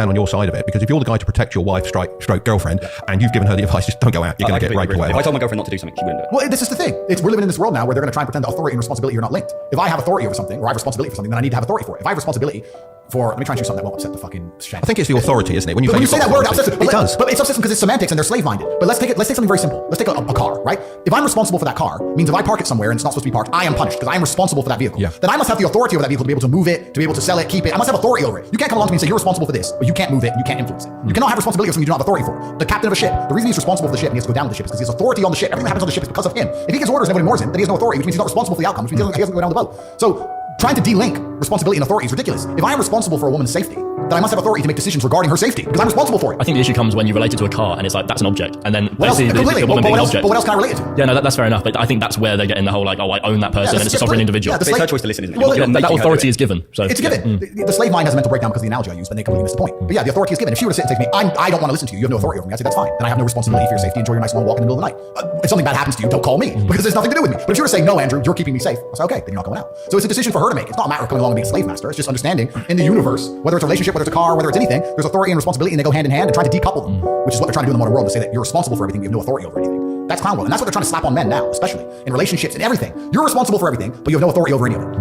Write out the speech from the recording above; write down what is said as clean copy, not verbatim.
stand on your side of it, because if you're the guy to protect your wife, stroke girlfriend, and you've given her the advice, just don't go out, you're going to get raped away. If I told my girlfriend not to do something, she wouldn't do it. Well, this is the thing. We're living in this world now where they're going to try and pretend that authority and responsibility are not linked. If I have authority over something, or I have responsibility for something, then I need to have authority for it. If I have responsibility for, let me try and choose something that won't upset the fucking shank. I think it's the authority, isn't it? When you say that word, it does. But it's obsessive because it's semantics and they're slave-minded. But let's take something very simple. Let's take a car, right? If I'm responsible for that car, means if I park it somewhere and it's not supposed to be parked, I am punished because I am responsible for that vehicle. Yeah. Then I must have the authority over that vehicle to be able to move it, to be able to sell it, keep it. I must have authority over it. You can't come along to me and say you're responsible for this, but you can't move it and you can't influence it. You cannot have responsibility for something you don't have authority for. The captain of a ship, the reason he's responsible for the ship and he has to go down with the ship is because he has authority on the ship. Everything that happens on the ship is because of him. If he gives orders and everyone ignores him, then he has no authority, which means he's not responsible for the outcome, which means he doesn't go down the boat. So trying to de-link responsibility and authority is ridiculous. If I am responsible for a woman's safety, then I must have authority to make decisions regarding her safety because I'm responsible for it. I think the issue comes when you relate it to a car and it's like, that's an object. And then what else? the woman being an object. But what else can I relate it to? Yeah, no, that's fair enough. But I think that's where they're getting the whole like, oh, I own that person and it's a sovereign individual. It's her choice to listen, isn't it? Well, that authority is given. So it's given. The slave mind has a mental breakdown because of the analogy I used, but they completely missed the point. But yeah, the authority is given. If she were to sit and say to me, I don't want to listen to you, you have no authority over me, I say that's fine. Then I have no responsibility for your safety. Enjoy your nice long walk in the middle of the night. If something bad happens to you, don't call me because there's nothing to do with me. But if you were to say, no, Andrew, you're keeping me safe, I say, okay, then you're not going out. So it's a decision for her to make. It's not a matter of coming along and being a slave master. It's just understanding in the universe, whether it's a relationship, whether it's a car, whether it's anything, there's authority and responsibility and they go hand in hand, and trying to decouple them, which is what they're trying to do in the modern world, to say that you're responsible for everything, you have no authority over anything. That's clown world, and that's what they're trying to slap on men now, especially in relationships and everything. You're responsible for everything, but you have no authority over any of it.